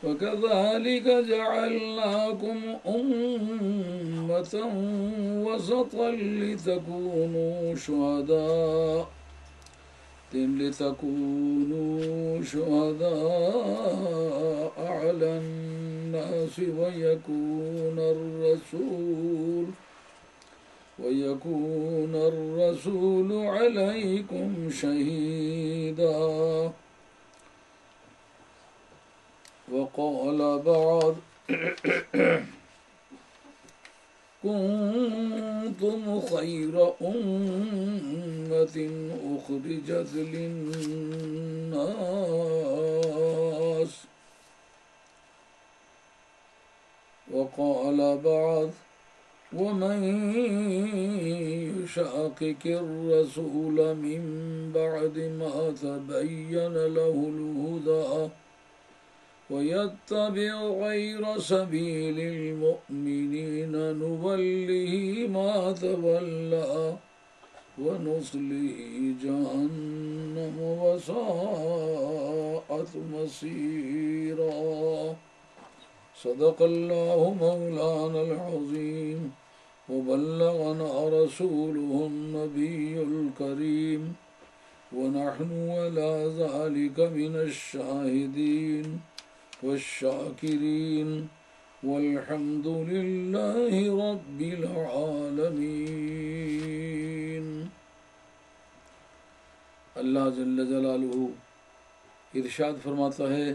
وكذلك جعلناكم أمة وسطا لتكونوا شهداء على الناس ويكون الرسول عليكم شهيدا. وقال بعض كنتم خير أمة أخرجت للناس. وقال بعض ومن يشاقق الرسول من بعد ما تبين له الهدى ويتبع غير سبيل المؤمنين نوله ما تولى ونصله جهنم وساءت مصيرا. صدق الله مولانا العظيم وبلغنا رسوله النبي الكريم ونحن على ذلك من الشاهدين والشاکرین والحمد للہ رب العالمین۔ اللہ جل جلالہ ارشاد فرماتا ہے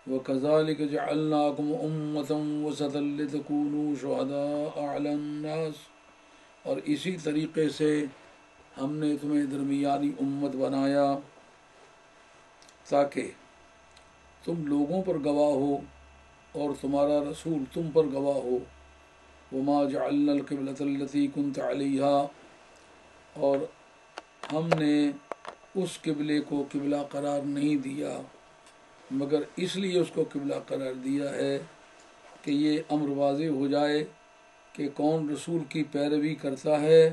وَكَذَلِكَ جَعَلْنَاكُمْ أُمَّةً وَسَطًا لِتَكُونُوا شُهَدَاءَ عَلَى النَّاسِ، اور اسی طریقے سے ہم نے تمہیں درمیانی امت بنایا تاکہ تم لوگوں پر گواہ ہو اور تمہارا رسول تم پر گواہ ہو۔ وَمَا جَعَلْنَا الْقِبْلَةَ الَّتِي كُنْتَ عَلَيْهَا، اور ہم نے اس قبلے کو قبلہ قرار نہیں دیا مگر اس لیے اس کو قبلہ قرار دیا ہے کہ یہ امر واضح ہو جائے کہ کون رسول کی پیروی کرتا ہے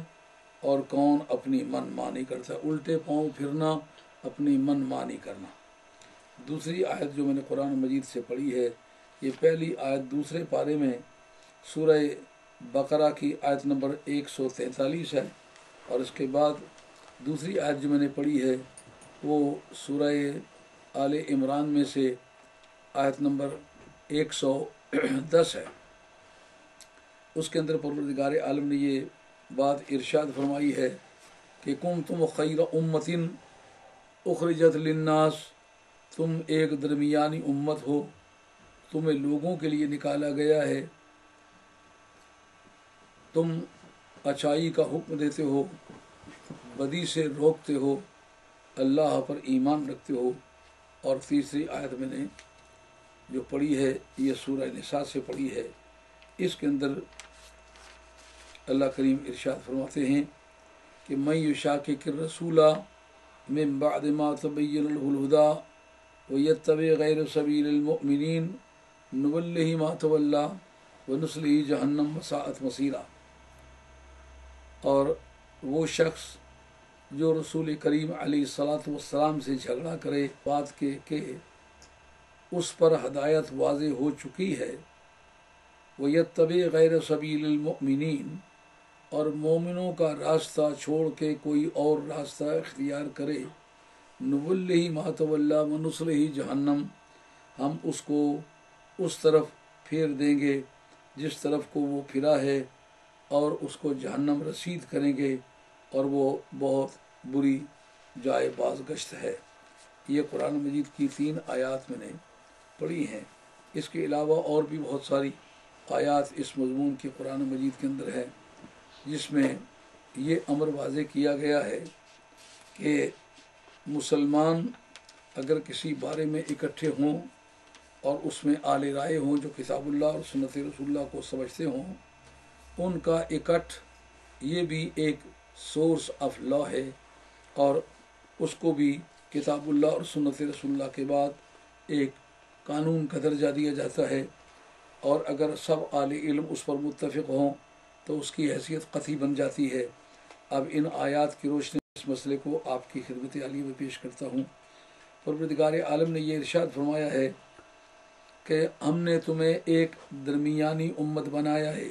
اور کون اپنی من مانی کرتا ہے، الٹے پاؤں پھرنا، اپنی من مانی کرنا۔ دوسری آیت جو میں نے قرآن مجید سے پڑھی ہے، یہ پہلی آیت دوسرے پارے میں سورہ بقرہ کی آیت نمبر 143 ہے، اور اس کے بعد دوسری آیت جو میں نے پڑھی ہے وہ سورہ آل عمران میں سے آیت نمبر 110 ہے۔ اس کے اندر پروردگار عالم نے یہ بات ارشاد فرمائی ہے کہ کنتم خیر امۃ اخرجت للناس، تم ایک درمیانی امت ہو، تمہیں لوگوں کے لیے نکالا گیا ہے، تم اچھائی کا حکم دیتے ہو، بدی سے روکتے ہو، اللہ پر ایمان رکھتے ہو۔ اور تیسری آیت میں نے جو پڑھی ہے یہ سورہ نساء سے پڑھی ہے، اس کے اندر اللہ کریم ارشاد فرماتے ہیں کہ من یشاقق الرسول من بعد ما تبین له الهدى وَيَتَّبِعْ غَيْرَ سَبِيلِ الْمُؤْمِنِينَ نُوَلِّهِ مَا تَوَلَّى وَنُصْلِهِ جَهَنَّمَ وَسَاءَتْ مَصِيرًا۔ اور وہ شخص جو رسول کریم علیہ السلام سے جھگڑا کرے بات کے کہ اس پر ہدایت واضح ہو چکی ہے، وَيَتَّبِعْ غَيْرَ سَبِيلِ الْمُؤْمِنِينَ، اور مومنوں کا راستہ چھوڑ کے کوئی اور راستہ اختیار کرے، نُوَلِّهِ مَا تَوَلَّى وَنُصْلِهِ جَهَنَّمَ، ہم اس کو اس طرف پھیر دیں گے جس طرف کو وہ پھرا ہے، اور اس کو جہنم رسید کریں گے، اور وہ بہت بری جائے بازگشت ہے۔ یہ قرآن مجید کی 3 آیات میں نے پڑھی ہیں۔ اس کے علاوہ اور بھی بہت ساری آیات اس مضمون کی قرآن مجید کے اندر ہے جس میں یہ امر واضح کیا گیا ہے کہ مسلمان اگر کسی بارے میں اکٹھے ہوں اور اس میں اہل رائے ہوں جو کتاب اللہ اور سنت رسول اللہ کو سمجھتے ہوں، ان کا اکٹھ یہ بھی ایک سورس آف لا ہے، اور اس کو بھی کتاب اللہ اور سنت رسول اللہ کے بعد ایک قانون کا درجہ دیا جاتا ہے، اور اگر سب اہل علم اس پر متفق ہوں تو اس کی حیثیت قطعی بن جاتی ہے۔ اب ان آیات کی روشنی اس مسئلے کو آپ کی خدمت عالیہ میں پیش کرتا ہوں۔ پروردگار عالم نے یہ ارشاد فرمایا ہے کہ ہم نے تمہیں ایک درمیانی امت بنایا ہے،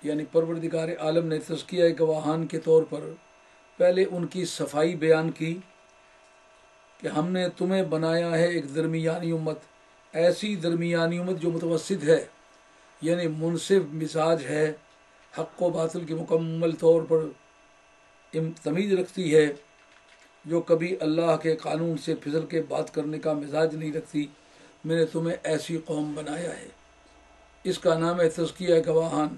یعنی پروردگار عالم نے تزکیہ گواہان کے طور پر پہلے ان کی صفائی بیان کی کہ ہم نے تمہیں بنایا ہے ایک درمیانی امت، ایسی درمیانی امت جو متوسط ہے، یعنی منصف مزاج ہے، حق و باطل کی مکمل طور پر تمیز رکھتی ہے، جو کبھی اللہ کے قانون سے پھسل کے بات کرنے کا مزاج نہیں رکھتی۔ میں نے تمہیں ایسی قوم بنایا ہے، اس کا نام ہے تزکیہ گواہان۔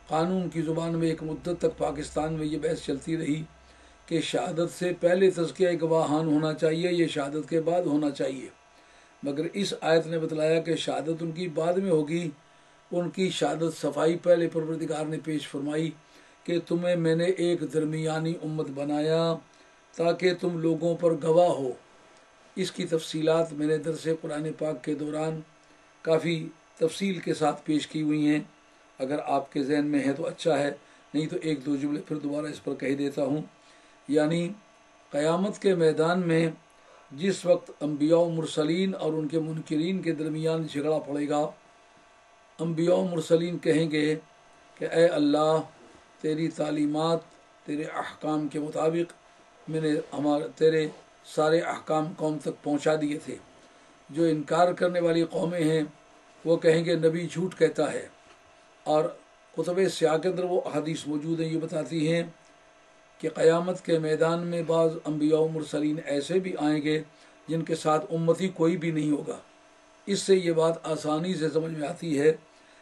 قانون کی زبان میں ایک مدت تک پاکستان میں یہ بحث چلتی رہی کہ شہادت سے پہلے تزکیہ گواہان ہونا چاہیے، یہ شہادت کے بعد ہونا چاہیے، مگر اس آیت نے بتلایا کہ شہادت ان کی بعد میں ہوگی۔ ان کی شہادت صفائی پہلے پروردگار نے پیش فرمائی کہ تمہیں میں نے ایک درمیانی امت بنایا تاکہ تم لوگوں پر گواہ ہو۔ اس کی تفصیلات میں نے درس قرآن پاک کے دوران کافی تفصیل کے ساتھ پیش کی ہوئی ہیں، اگر آپ کے ذہن میں ہے تو اچھا ہے، نہیں تو ایک دو جملے پھر دوبارہ اس پر کہہ دیتا ہوں۔ یعنی قیامت کے میدان میں جس وقت انبیاء و مرسلین اور ان کے منکرین کے درمیان جھگڑا پڑے گا، انبیاء و مرسلین کہیں گے کہ اے اللہ، تیری تعلیمات، تیرے احکام کے مطابق میں نے تیرے سارے احکام قوم تک پہنچا دیے تھے۔ جو انکار کرنے والی قومیں ہیں وہ کہیں گے نبی جھوٹ کہتا ہے، اور کتب سیاہ کے اندر وہ احادیث موجود ہیں، یہ بتاتی ہیں کہ قیامت کے میدان میں بعض انبیاء و مرسلین ایسے بھی آئیں گے جن کے ساتھ امتی کوئی بھی نہیں ہوگا۔ اس سے یہ بات آسانی سے سمجھ میں آتی ہے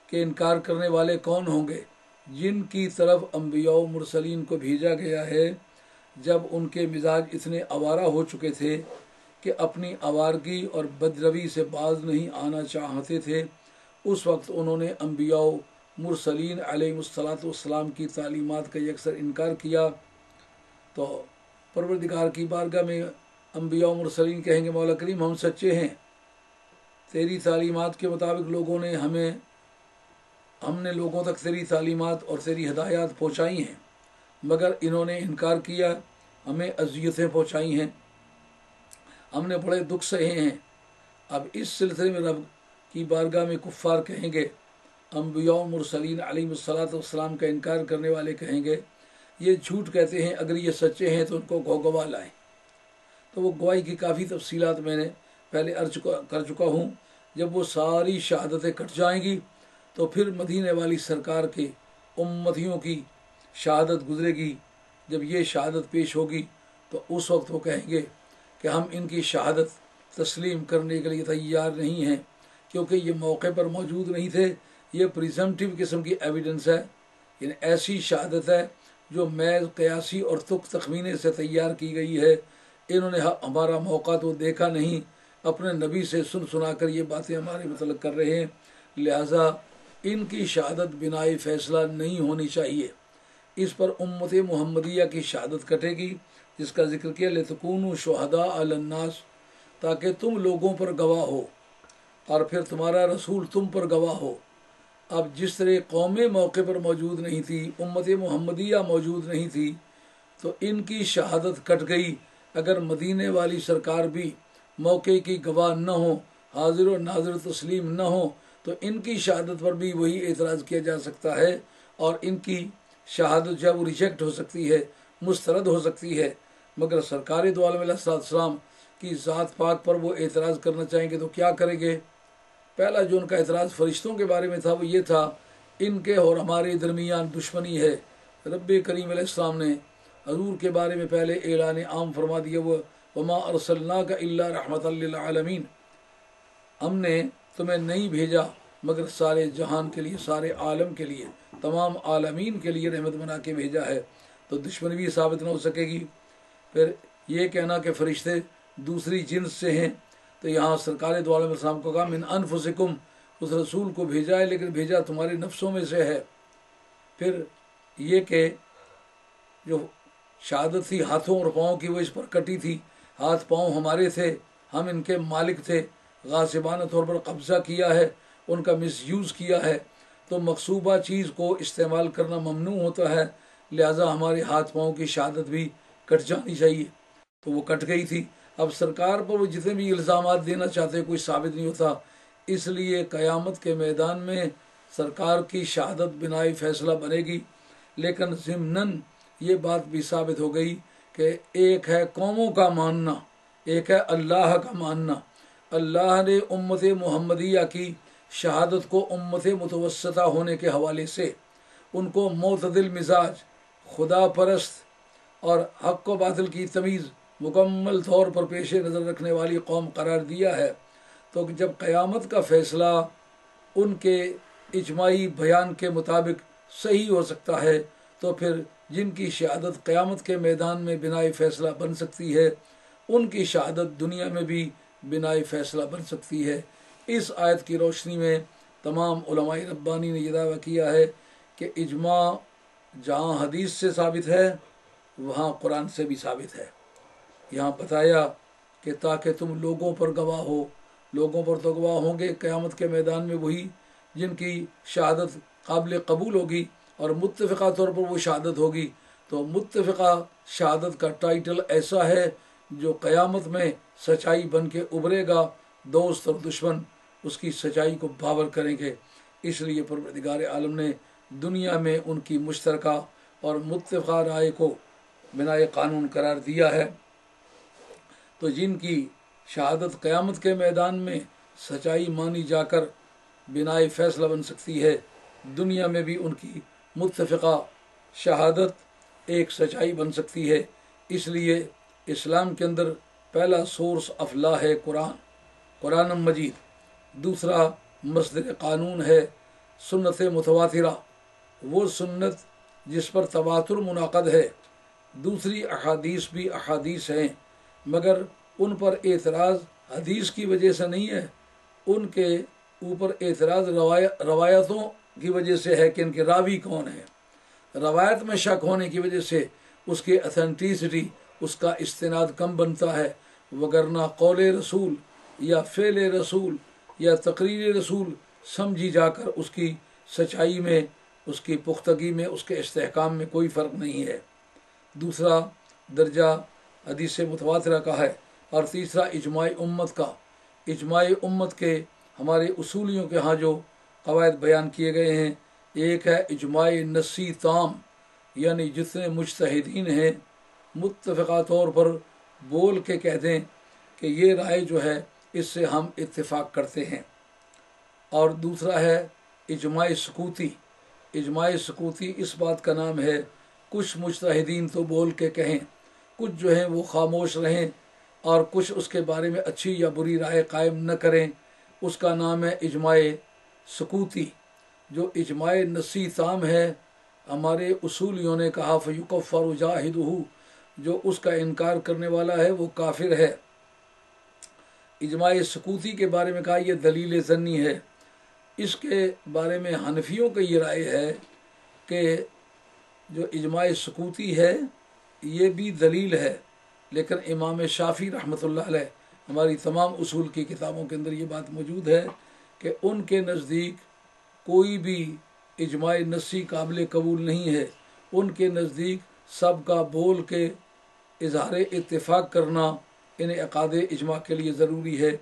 کہ انکار کرنے والے کون ہوں گے، جن کی طرف انبیاء و مرسلین کو بھیجا گیا ہے جب ان کے مزاج اتنے آوارہ ہو چکے تھے کہ اپنی آوارگی اور بدروی سے باز نہیں آنا چاہتے تھے، اس وقت انہوں نے انبیاء و مرسلین علیہ السلام کی تعلیمات کا یکسر انکار کیا۔ تو پروردگار کی بارگاہ میں انبیاء و مرسلین کہیں گے مولا کریم ہم سچے ہیں، تیری تعلیمات کے مطابق ہم نے لوگوں تک تیری تعلیمات اور تیری ہدایات پہنچائی ہیں، مگر انہوں نے انکار کیا، ہمیں اذیتیں پہنچائی ہیں، ہم نے بڑے دکھ سہے ہیں۔ اب اس سلسلے میں رب کی بارگاہ میں کفار کہیں گے، انبیاء و مرسلین علیہ السلام کا انکار کرنے والے کہیں گے یہ جھوٹ کہتے ہیں، اگر یہ سچے ہیں تو ان کو گواہ لائیں۔ تو وہ گواہی کی کافی تفصیلات میں نے پہلے عرض کر چکا ہوں۔ جب وہ ساری شہادتیں کٹ جائیں گی تو پھر مدینے والی سرکار کے امتیوں کی شہادت گزرے گی۔ جب یہ شہادت پیش ہوگی تو اس وقت وہ کہیں گے کہ ہم ان کی شہادت تسلیم کرنے کے لیے تیار نہیں ہیں، کیونکہ یہ موقع پر موجود نہیں تھے۔ یہ پریزمپٹیو قسم کی ایویڈنس ہے، یعنی ایسی شہادت ہے جو محض قیاسی اور تخمینے سے تیار کی گئی ہے۔ انہوں نے ہمارا موقع تو دیکھا نہیں، اپنے نبی سے سنا کر یہ باتیں ہمارے متعلق کر رہے ہیں، لہٰذا ان کی شہادت بنائے فیصلہ نہیں ہونی چاہیے۔ اس پر امت محمدیہ کی شہادت کٹے گی، جس کا ذکر کیا لِتَكُونُوا شُهَدَاءَ عَلَى النَّاسِ، تاکہ تم لوگوں پر گواہ ہو اور پھر تمہارا رسول تم پر گواہ ہو۔ اب جس طرح قومیں موقع پر موجود نہیں تھی، امت محمدیہ موجود نہیں تھی، تو ان کی شہادت کٹ گئی۔ اگر مدینے والی سرکار بھی موقع کی گواہ نہ ہو، حاضر و ناظر تسلیم نہ ہو، تو ان کی شہادت پر بھی وہی اعتراض کیا جا سکتا ہے، اور ان کی شہادت جو ہے وہ ریجیکٹ ہو سکتی ہے، مسترد ہو سکتی ہے۔ مگر سرکار دو عالم علیہ السلام کی ذات پاک پر وہ اعتراض کرنا چاہیں گے تو کیا کریں گے؟ پہلا جو ان کا اعتراض فرشتوں کے بارے میں تھا وہ یہ تھا، ان کے اور ہمارے درمیان دشمنی ہے۔ رب کریم علیہ السلام نے حضور کے بارے میں پہلے اعلان عام فرما دیا، وہ وما ارسلناک الا رحمۃ للعالمین، ہم نے تمہیں نہیں بھیجا مگر سارے جہان کے لیے، سارے عالم کے لیے، تمام عالمین کے لیے رحمت بنا کے بھیجا ہے۔ تو دشمنی بھی ثابت نہ ہو سکے گی۔ پھر یہ کہنا کہ فرشتے دوسری جنس سے ہیں، تو یہاں سرکار دو عالم السلام کو کہا من انفسکم، اس رسول کو بھیجا ہے لیکن بھیجا تمہارے نفسوں میں سے ہے۔ پھر یہ کہ جو شہادت تھی ہاتھوں اور پاؤں کی وہ اس پر کٹی تھی، ہاتھ پاؤں ہمارے تھے، ہم ان کے مالک تھے، غاصبانہ طور پر قبضہ کیا ہے، ان کا مس یوز کیا ہے، تو مغصوبہ چیز کو استعمال کرنا ممنوع ہوتا ہے، لہٰذا ہمارے ہاتھ پاؤں کی شہادت بھی کٹ جانی چاہیے۔ تو وہ کٹ گئی تھی۔ اب سرکار پر وہ جتنے بھی الزامات دینا چاہتے کوئی ثابت نہیں ہوتا۔ اس لیے قیامت کے میدان میں سرکار کی شہادت بنائے فیصلہ بنے گی۔ لیکن ضمناً یہ بات بھی ثابت ہو گئی کہ ایک ہے قوموں کا ماننا، ایک ہے اللہ کا ماننا۔ اللہ نے امت محمدیہ کی شہادت کو امت متوسطہ ہونے کے حوالے سے ان کو معتدل مزاج، خدا پرست اور حق و باطل کی تمیز مکمل طور پر پیش نظر رکھنے والی قوم قرار دیا ہے۔ تو جب قیامت کا فیصلہ ان کے اجماعی بیان کے مطابق صحیح ہو سکتا ہے، تو پھر جن کی شہادت قیامت کے میدان میں بنائے فیصلہ بن سکتی ہے، ان کی شہادت دنیا میں بھی بنائے فیصلہ بن سکتی ہے۔ اس آیت کی روشنی میں تمام علماء ربانی نے یہ دعویٰ کیا ہے کہ اجماع جہاں حدیث سے ثابت ہے وہاں قرآن سے بھی ثابت ہے۔ یہاں بتایا کہ تاکہ تم لوگوں پر گواہ ہو، لوگوں پر تو گواہ ہوں گے قیامت کے میدان میں وہی جن کی شہادت قابل قبول ہوگی اور متفقہ طور پر وہ شہادت ہوگی۔ تو متفقہ شہادت کا ٹائٹل ایسا ہے جو قیامت میں سچائی بن کے ابھرے گا، دوست اور دشمن اس کی سچائی کو باور کریں گے۔ اس لیے پروردگار عالم نے دنیا میں ان کی مشترکہ اور متفقہ رائے کو بنائے قانون قرار دیا ہے۔ تو جن کی شہادت قیامت کے میدان میں سچائی مانی جا کر بنائے فیصلہ بن سکتی ہے، دنیا میں بھی ان کی متفقہ شہادت ایک سچائی بن سکتی ہے۔ اس لیے اسلام کے اندر پہلا سورس آف لا ہے قرآن مجید، دوسرا مصدر قانون ہے سنت متواترہ، وہ سنت جس پر تواتر منعقد ہے۔ دوسری احادیث بھی احادیث ہیں، مگر ان پر اعتراض حدیث کی وجہ سے نہیں ہے، ان کے اوپر اعتراض روایتوں کی وجہ سے ہے کہ ان کے راوی کون ہیں۔ روایت میں شک ہونے کی وجہ سے اس کی اتھینٹیسٹی، اس کا استناد کم بنتا ہے، وگرنہ قول رسول یا فعل رسول یا تقریر رسول سمجھی جا کر اس کی سچائی میں، اس کی پختگی میں، اس کے استحکام میں کوئی فرق نہیں ہے۔ دوسرا درجہ حدیث متواترہ کا ہے، اور تیسرا اجماع امت کا۔ اجماع امت کے ہمارے اصولیوں کے ہاں جو قواعد بیان کیے گئے ہیں، ایک ہے اجماع نصی تام، یعنی جتنے مجتہدین ہیں متفقہ طور پر بول کے کہہ دیں کہ یہ رائے جو ہے اس سے ہم اتفاق کرتے ہیں۔ اور دوسرا ہے اجماع سکوتی۔ اجماع سکوتی اس بات کا نام ہے کچھ مجتہدین تو بول کے کہیں، کچھ جو ہیں وہ خاموش رہیں اور کچھ اس کے بارے میں اچھی یا بری رائے قائم نہ کریں، اس کا نام ہے اجماع سکوتی۔ جو اجماع نصی تام ہے، ہمارے اصولیوں نے کہا فیکفر جاہدہ، جو اس کا انکار کرنے والا ہے وہ کافر ہے۔ اجماع سکوتی کے بارے میں کہا یہ دلیل ظنی ہے۔ اس کے بارے میں حنفیوں کی یہ رائے ہے کہ جو اجماع سکوتی ہے یہ بھی دلیل ہے، لیکن امام شافعی رحمۃ اللہ علیہ، ہماری تمام اصول کی کتابوں کے اندر یہ بات موجود ہے کہ ان کے نزدیک کوئی بھی اجماع نصی قابل قبول نہیں ہے۔ ان کے نزدیک سب کا بول کے اظہار اتفاق کرنا انعقاد اجماع کے لیے ضروری ہے۔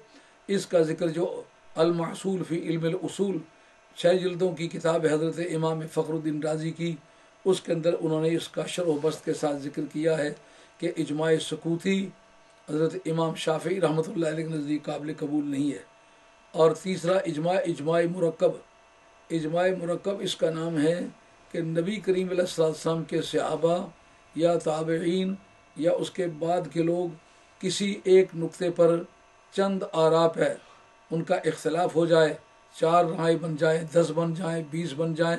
اس کا ذکر جو المحصول فی علم الاصول 6 جلدوں کی کتاب حضرت امام فخر الدین رازی کی، اس کے اندر انہوں نے اس کا شرح و بسط کے ساتھ ذکر کیا ہے کہ اجماع سکوتی حضرت امام شافعی رحمۃ اللہ علیہ کے نزدیک قابل قبول نہیں ہے۔ اور تیسرا اجماع مرکب۔ اجماع مرکب اس کا نام ہے کہ نبی کریم علیہ السلام کے صحابہ یا تابعین یا اس کے بعد کے لوگ کسی ایک نقطے پر چند آراء ہے، ان کا اختلاف ہو جائے، 4 رائے بن جائیں، 10 بن جائیں، 20 بن جائیں،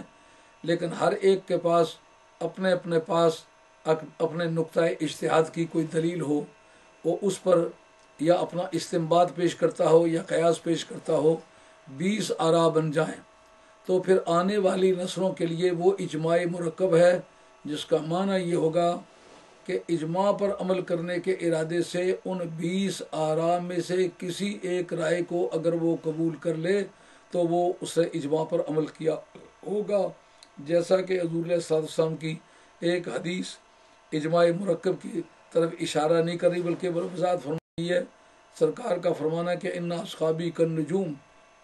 لیکن ہر ایک کے پاس اپنے نقطۂ اجتہاد کی کوئی دلیل ہو، وہ اس پر یا اپنا استنباط پیش کرتا ہو یا قیاس پیش کرتا ہو، 20 آراء بن جائیں، تو پھر آنے والی نسلوں کے لیے وہ اجماع مرکب ہے، جس کا معنی یہ ہوگا کہ اجماع پر عمل کرنے کے ارادے سے ان 20 آراء میں سے کسی ایک رائے کو اگر وہ قبول کر لے تو وہ اسے اجماع پر عمل کیا ہوگا، جیسا کہ حضور علیہ السلام کی ایک حدیث اجماع مرکب کی طرف اشارہ نہیں کر رہی بلکہ وضاحت فرمائی ہے۔ سرکار کا فرمانا کہ ان اصحابی کالنجوم،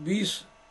20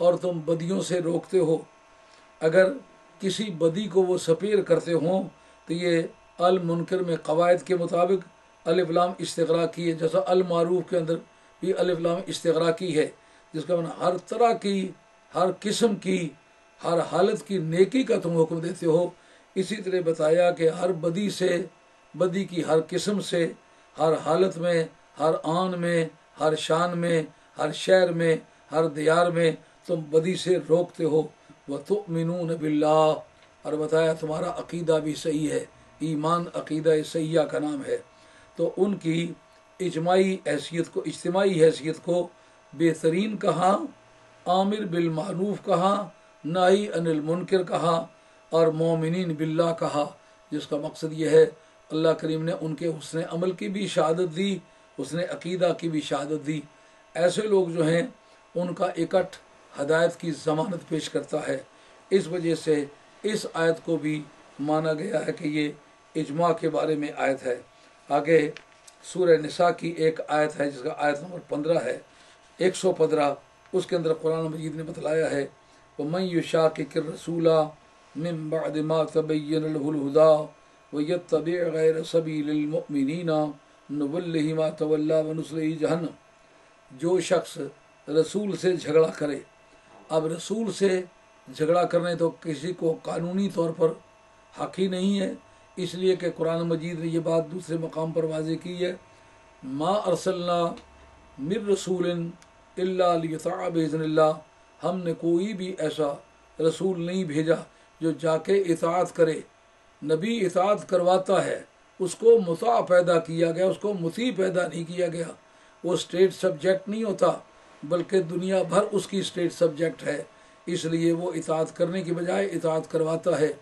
اور تم بدیوں سے روکتے ہو۔ اگر کسی بدی کو وہ سپیر کرتے ہوں تو یہ المنکر میں قواعد کے مطابق الف لام استغراقی ہے، جیسا المعروف کے اندر بھی الف لام استغراقی ہے، جس کا معنی ہر طرح کی، ہر قسم کی، ہر حالت کی نیکی کا تم حکم دیتے ہو۔ اسی طرح بتایا کہ ہر بدی سے، بدی کی ہر قسم سے، ہر حالت میں، ہر آن میں، ہر شان میں، ہر شہر میں، ہر دیار میں تم بدی سے روکتے ہو۔ وَتُؤْمِنُونَ بِاللَّهِ، اور بتایا تمہارا عقیدہ بھی صحیح ہے، ایمان عقیدہ صحیحہ کا نام ہے۔ تو ان کی اجتماعی حیثیت کو بہترین کہا، عامر بالمعروف کہا، ناہی عن المنکر کہا، اور مومنین باللہ کہا، جس کا مقصد یہ ہے اللہ کریم نے ان کے حسن عمل کی بھی شہادت دی، حسن عقیدہ کی بھی شہادت دی۔ ایسے لوگ جو ہیں ان کا اکٹھ ہدایت کی ضمانت پیش کرتا ہے۔ اس وجہ سے اس آیت کو بھی مانا گیا ہے کہ یہ اجماع کے بارے میں آیت ہے۔ آگے سورہ نساء کی ایک آیت ہے جس کا آیت نمبر 15 ہے، 115، اس کے اندر قرآن مجید نے بتلایا ہے وَمَن يُشَاقِقِ الرَّسُولَ مِن بَعْدِ مَا تَبَيَّنَ لَهُ الْهُدَىٰ وَيَتَّبِعْ غَيْرَ سَبِيلِ الْمُؤْمِنِينَ نُوَلِّهِ مَا تَوَلَّىٰ وَنُصْلِهِ جَهَنَّمَ۔ جو شخص رسول سے جھگڑا کرے، اب رسول سے جھگڑا کرنے تو کسی کو قانونی طور پر حق ہی نہیں ہے، اس لیے کہ قرآن مجید نے یہ بات دوسرے مقام پر واضح کی ہے، ما ارسلنا من رسول الا لیطاع باذن اللہ، ہم نے کوئی بھی ایسا رسول نہیں بھیجا جو جا کے اطاعت کرے۔ نبی اطاعت کرواتا ہے، اس کو مطاع پیدا کیا گیا، اس کو مطیع پیدا نہیں کیا گیا۔ وہ اسٹیٹ سبجیکٹ نہیں ہوتا بلکہ دنیا بھر اس کی اسٹیٹ سبجیکٹ ہے، اس لیے وہ اطاعت کرنے کی بجائے اطاعت کرواتا ہے۔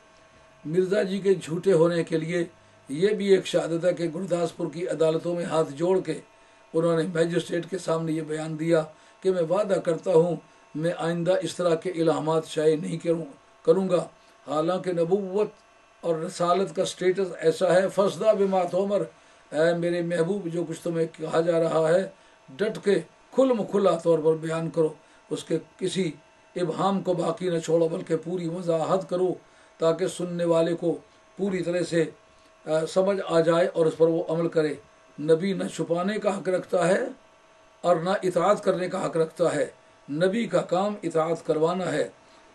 مرزا جی کے جھوٹے ہونے کے لیے یہ بھی ایک شہادت ہے کہ گرداسپور کی عدالتوں میں ہاتھ جوڑ کے انہوں نے میجسٹریٹ کے سامنے یہ بیان دیا کہ میں وعدہ کرتا ہوں میں آئندہ اس طرح کے الہامات شائع نہیں کروں گا، حالانکہ نبوت اور رسالت کا سٹیٹس ایسا ہے فَاصْدَعْ بِمَا تُؤْمَرُ، اے میرے محبوب جو کچھ تمہیں کہا جا رہا ہے ڈٹ کے کھلم کھلا طور پر بیان کرو، اس کے کسی ابہام کو باقی نہ چھوڑو بلکہ پوری وضاحت کرو تاکہ سننے والے کو پوری طرح سے سمجھ آ جائے اور اس پر وہ عمل کرے۔ نبی نہ چھپانے کا حق رکھتا ہے اور نہ اطاعت کرنے کا حق رکھتا ہے، نبی کا کام اطاعت کروانا ہے۔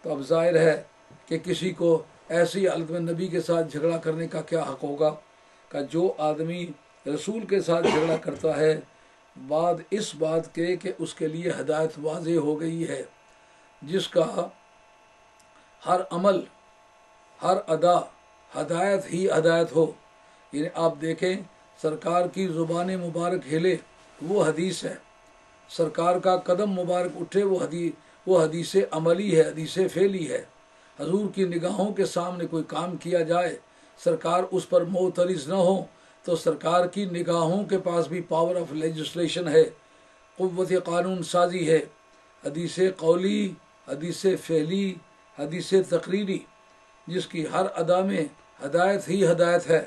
تو اب ظاہر ہے کہ کسی کو ایسی حالت میں نبی کے ساتھ جھگڑا کرنے کا کیا حق ہوگا، کہ جو آدمی رسول کے ساتھ جھگڑا کرتا ہے بعد اس بات کے کہ اس کے لیے ہدایت واضح ہو گئی ہے، جس کا ہر عمل، ہر ادا ہدایت ہی ہدایت ہو، یعنی آپ دیکھیں سرکار کی زبان مبارک ہلے وہ حدیث ہے، سرکار کا قدم مبارک اٹھے وہ حدیث عملی ہے، حدیث فعلی ہے۔ حضور کی نگاہوں کے سامنے کوئی کام کیا جائے، سرکار اس پر معترض نہ ہو تو سرکار کی نگاہوں کے پاس بھی پاور آف لیجسلیشن ہے، قوت قانون سازی ہے، حدیث قولی، حدیث فعلی، حدیث تقریری، جس کی ہر ادا میں ہدایت ہی ہدایت ہے۔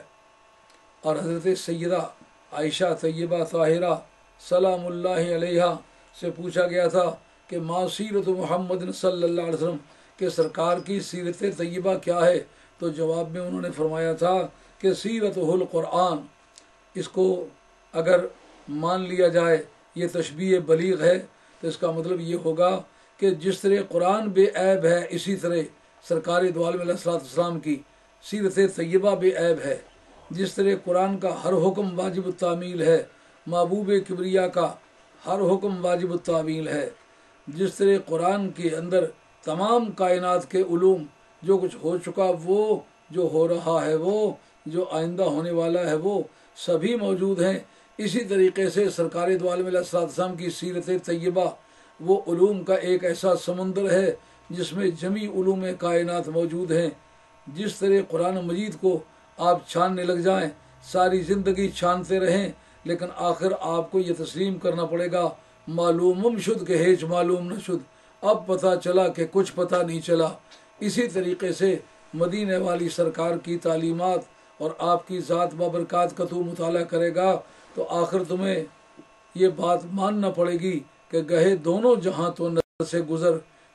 اور حضرت سیدہ عائشہ طیبہ طاہرہ سلام اللہ علیہا سے پوچھا گیا تھا کہ ما سیرت محمد صلی اللہ علیہ وسلم، کہ سرکار کی سیرت طیبہ کیا ہے؟ تو جواب میں انہوں نے فرمایا تھا کہ سیرت القرآن۔ اس کو اگر مان لیا جائے یہ تشبیہ بلیغ ہے تو اس کا مطلب یہ ہوگا کہ جس طرح قرآن بے عیب ہے اسی طرح سرکار دو عالم علیہ السلام کی سیرت طیبہ بے عیب ہے۔ جس طرح قرآن کا ہر حکم واجب التعمیل ہے، محبوب کبریا کا ہر حکم واجب التعمیل ہے۔ جس طرح قرآن کے اندر تمام کائنات کے علوم، جو کچھ ہو چکا وہ، جو ہو رہا ہے وہ، جو آئندہ ہونے والا ہے وہ سبھی موجود ہیں، اسی طریقے سے سرکار دو عالم علیہ السلام کی سیرت طیبہ وہ علوم کا ایک ایسا سمندر ہے جس میں جمی علوم کائنات موجود ہیں۔ جس طرح قرآن مجید کو آپ چھاننے لگ جائیں، ساری زندگی چھانتے رہیں، لیکن آخر آپ کو یہ تسلیم کرنا پڑے گا معلومم شد کہ ہیچ معلوم نہ شد، اب پتہ چلا کہ کچھ پتہ نہیں چلا۔ اسی طریقے سے مدینے والی سرکار کی تعلیمات اور آپ کی ذات بابرکات کا تو مطالعہ کرے گا تو آخر تمہیں یہ بات ماننا پڑے گی کہ گہے دونوں جہاں تو نظر سے گزر،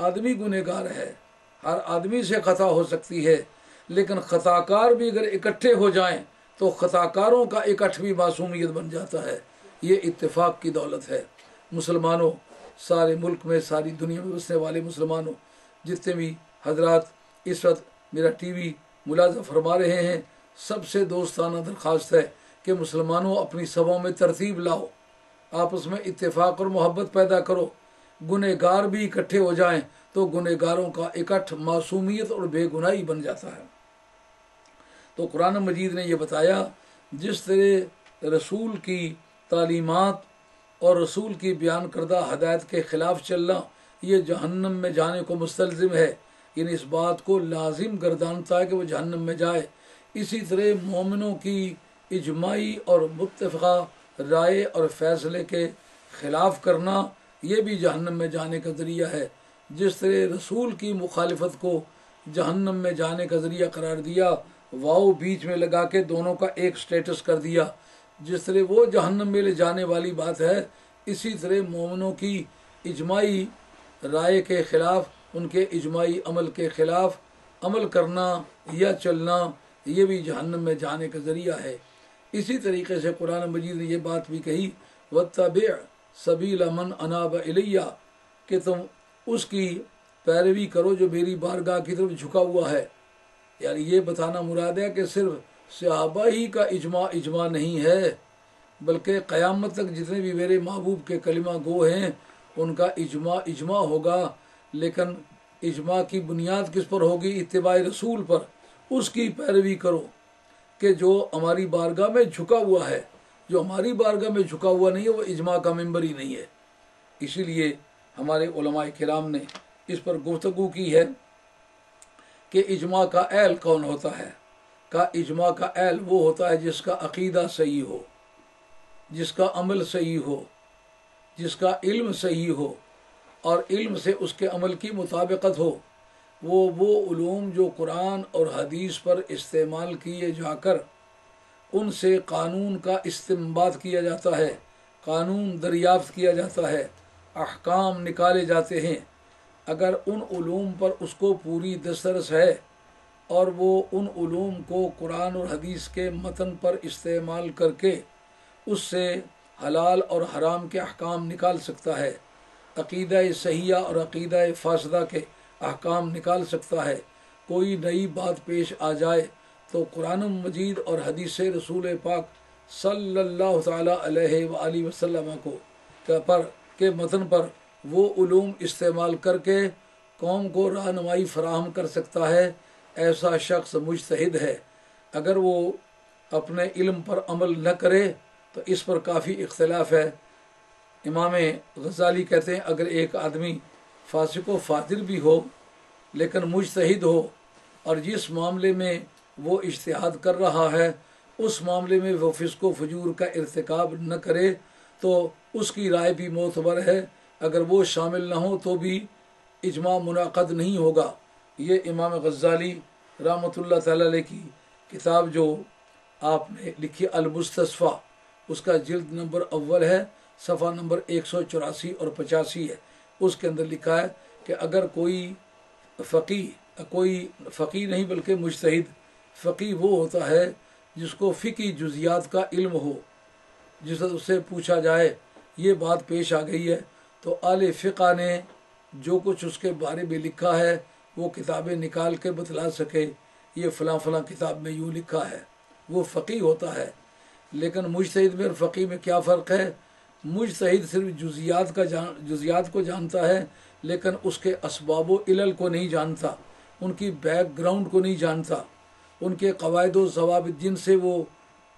آدمی گنہگار ہے، ہر آدمی سے خطا ہو سکتی ہے، لیکن خطا کار بھی اگر اکٹھے ہو جائیں تو خطا کاروں کا اکٹھ بھی معصومیت بن جاتا ہے۔ یہ اتفاق کی دولت ہے۔ مسلمانوں، سارے ملک میں، ساری دنیا میں بسنے والے مسلمانوں، جتنے بھی حضرات اس وقت میرا ٹی وی ملاحظہ فرما رہے ہیں، سب سے دوستانہ درخواست ہے کہ مسلمانوں اپنی سبھوں میں ترتیب لاؤ، آپس میں اتفاق اور محبت پیدا کرو۔ گنہگار بھی اکٹھے ہو جائیں تو گنہگاروں کا اکٹھ معصومیت اور بے گناہی بن جاتا ہے۔ تو قرآن مجید نے یہ بتایا، جس طرح رسول کی تعلیمات اور رسول کی بیان کردہ ہدایت کے خلاف چلنا یہ جہنم میں جانے کو مستلزم ہے، یعنی اس بات کو لازم گردانتا ہے کہ وہ جہنم میں جائے، اسی طرح مومنوں کی اجماعی اور متفقہ رائے اور فیصلے کے خلاف کرنا یہ بھی جہنم میں جانے کا ذریعہ ہے۔ جس طرح رسول کی مخالفت کو جہنم میں جانے کا ذریعہ قرار دیا، واؤ بیچ میں لگا کے دونوں کا ایک سٹیٹس کر دیا، جس طرح وہ جہنم میں لے جانے والی بات ہے، اسی طرح مومنوں کی اجماعی رائے کے خلاف، ان کے اجماعی عمل کے خلاف عمل کرنا یا چلنا یہ بھی جہنم میں جانے کا ذریعہ ہے۔ اسی طریقے سے قرآن مجید نے یہ بات بھی کہی، وَاتَّبِعْ سَبِيلَ مَنْ أَنَابَ إِلَيَّ، کہ تم اس کی پیروی کرو جو میری بارگاہ کی طرف جھکا ہوا ہے۔ یعنی یہ بتانا مراد ہے کہ صرف صحابہ ہی کا اجماع نہیں ہے، بلکہ قیامت تک جتنے بھی میرے محبوب کے کلمہ گو ہیں ان کا اجماع ہوگا، لیکن اجماع کی بنیاد کس پر ہوگی؟ اتباع رسول پر۔ اس کی پیروی کرو کہ جو ہماری بارگاہ میں جھکا ہوا ہے، جو ہماری بارگاہ میں جھکا ہوا نہیں ہے وہ اجماع کا ممبر ہی نہیں ہے۔ اسی لیے ہمارے علماء کرام نے اس پر گفتگو کی ہے کہ اجماع کا اہل کون ہوتا ہے؟ اجماع کا اہل وہ ہوتا ہے جس کا عقیدہ صحیح ہو، جس کا عمل صحیح ہو، جس کا علم صحیح ہو اور علم سے اس کے عمل کی مطابقت ہو۔ وہ علوم جو قرآن اور حدیث پر استعمال کیے جا کر ان سے قانون کا استنباط کیا جاتا ہے، قانون دریافت کیا جاتا ہے، احکام نکالے جاتے ہیں۔ اگر ان علوم پر اس کو پوری دسترس ہے اور وہ ان علوم کو قرآن اور حدیث کے متن پر استعمال کر کے اس سے حلال اور حرام کے احکام نکال سکتا ہے، عقیدہ صحیحہ اور عقیدہ فاسدہ کے احکام نکال سکتا ہے، کوئی نئی بات پیش آ جائے تو قرآن مجید اور حدیث رسول پاک صلی اللہ تعالیٰ علیہ وآلہ وسلم کے متن پر وہ علوم استعمال کر کے قوم کو رہنمائی فراہم کر سکتا ہے، ایسا شخص مجتہد ہے۔ اگر وہ اپنے علم پر عمل نہ کرے تو اس پر کافی اختلاف ہے۔ امام غزالی کہتے ہیں اگر ایک آدمی فاسق و فاجر بھی ہو لیکن مجتہد ہو اور جس معاملے میں وہ اجتہاد کر رہا ہے اس معاملے میں وہ فسق و فجور کا ارتکاب نہ کرے تو اس کی رائے بھی معتبر ہے، اگر وہ شامل نہ ہو تو بھی اجماع منعقد نہیں ہوگا۔ یہ امام غزالی رحمۃ اللہ تعالی علیہ کی کتاب جو آپ نے لکھی المستصفیٰ، اس کا جلد نمبر اول ہے، صفحہ نمبر 184 اور 85 ہے۔ اس کے اندر لکھا ہے کہ اگر کوئی فقیہ نہیں بلکہ مجتہد، فقیہ وہ ہوتا ہے جس کو فقہی جزیات کا علم ہو، جس سے پوچھا جائے یہ بات پیش آ گئی ہے تو اہل فقہ نے جو کچھ اس کے بارے میں لکھا ہے وہ کتابیں نکال کے بتلا سکے، یہ فلاں فلاں کتاب میں یوں لکھا ہے، وہ فقیہ ہوتا ہے۔ لیکن مجتہد میں اور فقیہ میں کیا فرق ہے؟ مجتہد صرف جزیات کو جانتا ہے لیکن اس کے اسباب و علل کو نہیں جانتا، ان کی بیک گراؤنڈ کو نہیں جانتا، ان کے قواعد و ضوابط جن سے وہ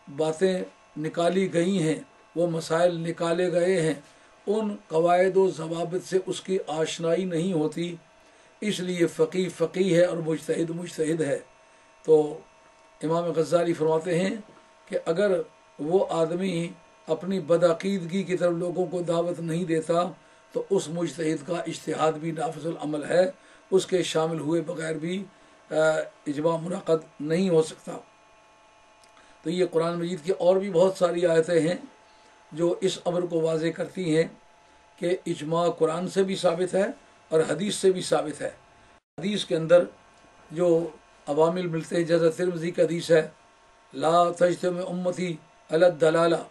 باتیں نکالی گئی ہیں، وہ مسائل نکالے گئے ہیں، ان قواعد و ضوابط سے اس کی آشنائی نہیں ہوتی، اس لیے فقیہ فقیہ ہے اور مجتہد مجتہد ہے۔ تو امام غزالی فرماتے ہیں کہ اگر وہ آدمی اپنی بدعقیدگی کی طرف لوگوں کو دعوت نہیں دیتا تو اس مجتہد کا اجتہاد بھی نافذ العمل ہے، اس کے شامل ہوئے بغیر بھی اجماع منعقد نہیں ہو سکتا۔ تو یہ قرآن مجید کی اور بھی بہت ساری آیتیں ہیں جو اس امر کو واضح کرتی ہیں کہ اجماع قرآن سے بھی ثابت ہے اور حدیث سے بھی ثابت ہے۔ حدیث کے اندر جو عوامل ملتے ہیں، جیسے ترمذی کا حدیث ہے، لا تجتمع امتی علی الضلالہ،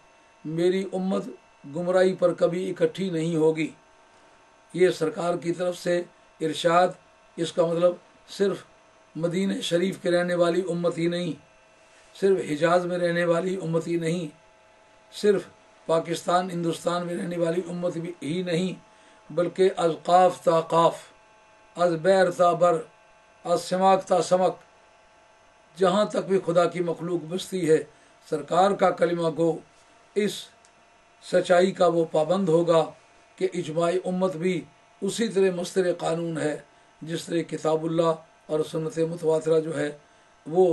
میری امت گمراہی پر کبھی اکٹھی نہیں ہوگی۔ یہ سرکار کی طرف سے ارشاد، اس کا مطلب صرف مدینہ شریف کے رہنے والی امت ہی نہیں، صرف حجاز میں رہنے والی امت ہی نہیں، صرف پاکستان ہندوستان میں رہنے والی امت ہی نہیں، بلکہ از قاف تا قاف، از بیر تا بر، از سماک تا سمک، جہاں تک بھی خدا کی مخلوق بستی ہے، سرکار کا کلمہ گو اس سچائی کا وہ پابند ہوگا کہ اجماع امت بھی اسی طرح مصدر قانون ہے جس طرح کتاب اللہ اور سنت متواترہ جو ہے وہ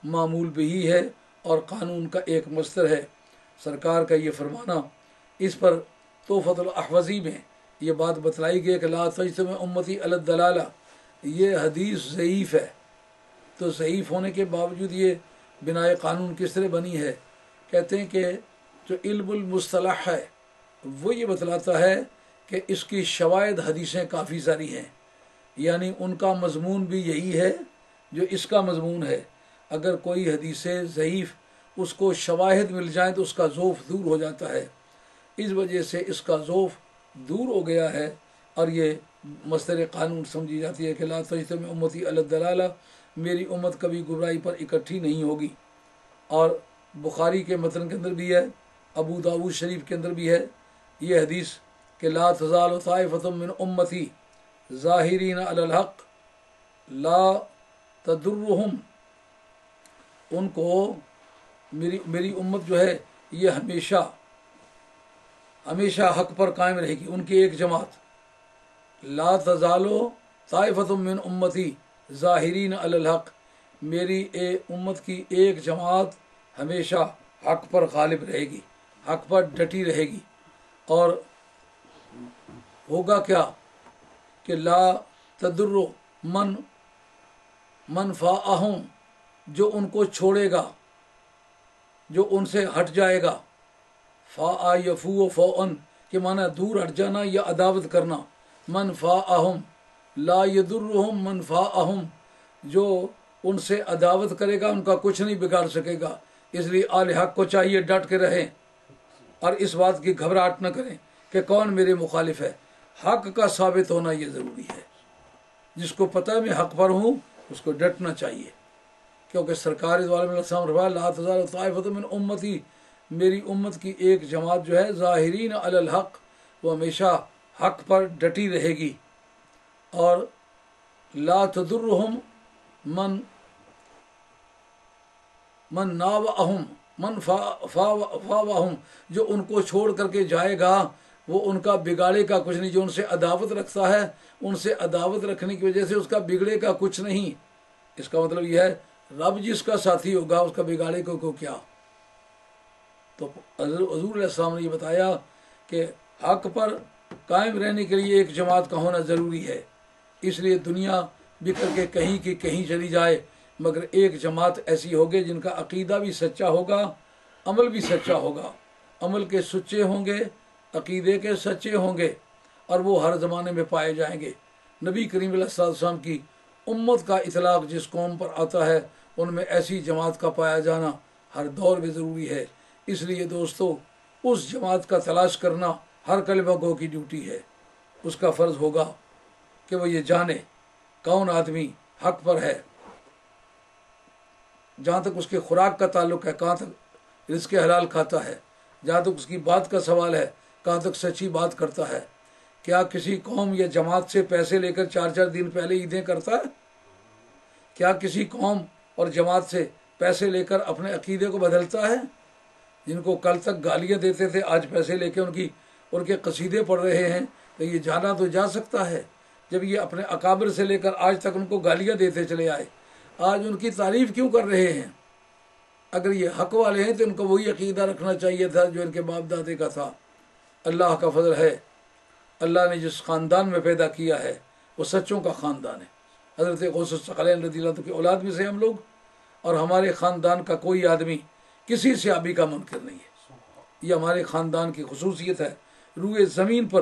معمول بھی ہے اور قانون کا ایک مصدر ہے۔ سرکار کا یہ فرمانا، اس پر تحفۃ الاحوذی میں یہ بات بتلائی گئی کہ لا تجتمع امتی علی الضلالہ، یہ حدیث ضعیف ہے۔ تو ضعیف ہونے کے باوجود یہ بنائے قانون کس طرح بنی ہے؟ کہتے ہیں کہ جو علم المصطلح ہے وہ یہ بتلاتا ہے کہ اس کی شواہد حدیثیں کافی ساری ہیں، یعنی ان کا مضمون بھی یہی ہے جو اس کا مضمون ہے۔ اگر کوئی حدیث ضعیف اس کو شواہد مل جائیں تو اس کا ذوف دور ہو جاتا ہے، اس وجہ سے اس کا ذوف دور ہو گیا ہے اور یہ مصدر قانون سمجھی جاتی ہے کہ لا تجتمع امتی علی الضلالہ، میری امت کبھی گمراہی پر اکٹھی نہیں ہوگی۔ اور بخاری کے متن کے اندر بھی ہے، ابو داؤد شریف کے اندر بھی ہے یہ حدیث کہ لا تزال طائفۃ من امتی ظاہرین علی الحق لا تضرهم، ان کو میری امت جو ہے یہ ہمیشہ حق پر قائم رہے گی، ان کی ایک جماعت، لا تزال طائفۃ من امتی ظاہرین علی الحق، میری امت کی ایک جماعت ہمیشہ حق پر غالب رہے گی، حق پر ڈٹی رہے گی۔ اور ہوگا کیا کہ لا تضر من فاءہم، جو ان کو چھوڑے گا، جو ان سے ہٹ جائے گا، فاء یفو فوءن کہ معنی دور ہٹ جانا یا عداوت کرنا، من فاءہم لا یضرہم من فاءہم، جو ان سے عداوت کرے گا ان کا کچھ نہیں بگاڑ سکے گا۔ اس لیے اہل حق کو چاہیے ڈٹ کے رہیں اور اس بات کی گھبراہٹ نہ کریں کہ کون میرے مخالف ہے، حق کا ثابت ہونا یہ ضروری ہے۔ جس کو پتہ ہے میں حق پر ہوں اس کو ڈٹنا چاہیے، کیونکہ سرکار لا تزال طائفۃ من امتی، میری امت کی ایک جماعت جو ہے ظاہرین علی الحق، وہ ہمیشہ حق پر ڈٹی رہے گی، اور لا تضرہم من ناوہم من فاوہم، جو ان کو چھوڑ کر کے جائے گا وہ ان کا بگاڑے کا کچھ نہیں، جو ان سے عداوت رکھتا ہے ان سے عداوت رکھنے کی وجہ سے اس کا بگڑے کا کچھ نہیں۔ اس کا مطلب یہ ہے رب جس کا ساتھی ہوگا اس کا بگاڑے کو کیا۔ تو حضور علیہ السلام نے یہ بتایا کہ حق پر قائم رہنے کے لیے ایک جماعت کا ہونا ضروری ہے، اس لیے دنیا بکھر کے کہیں کی کہیں چلی جائے مگر ایک جماعت ایسی ہوگی جن کا عقیدہ بھی سچا ہوگا، عمل بھی سچا ہوگا، عمل کے سچے ہوں گے، عقیدے کے سچے ہوں گے، اور وہ ہر زمانے میں پائے جائیں گے۔ نبی کریم علیہ السلام کی امت کا اطلاق جس قوم پر آتا ہے ان میں ایسی جماعت کا پایا جانا ہر دور میں ضروری ہے۔ اس لیے دوستو اس جماعت کا تلاش کرنا ہر کلمہ گو کی ڈیوٹی ہے۔ اس کا فرض ہوگا کہ وہ یہ جانے کون آدمی حق پر ہے، جہاں تک اس کے خوراک کا تعلق ہے کہاں تک رزق حلال کھاتا ہے، جہاں تک اس کی بات کا سوال ہے کہاں تک سچی بات کرتا ہے۔ کیا کسی قوم یا جماعت سے پیسے لے کر 4 دن پہلے عیدیں کرتا ہے؟ کیا کسی قوم اور جماعت سے پیسے لے کر اپنے عقیدے کو بدلتا ہے؟ جن کو کل تک گالیاں دیتے تھے آج پیسے لے کے ان کے قصیدے پڑھ رہے ہیں، تو یہ جانا تو جا سکتا ہے جب یہ اپنے اکابر سے لے کر آج تک ان کو گالیاں دیتے چلے آئے، آج ان کی تعریف کیوں کر رہے ہیں؟ اگر یہ حق والے ہیں تو ان کو وہی عقیدہ رکھنا چاہیے تھا جو ان کے باپ دادے کا تھا۔ اللہ کا فضل ہے، اللہ نے جس خاندان میں پیدا کیا ہے وہ سچوں کا خاندان ہے۔ حضرت غوث الثقلین رضی اللہ عنہ کی اولاد میں سے ہم لوگ، اور ہمارے خاندان کا کوئی آدمی کسی صحابی کا منکر نہیں ہے۔ یہ ہمارے خاندان کی خصوصیت ہے، روئے زمین پر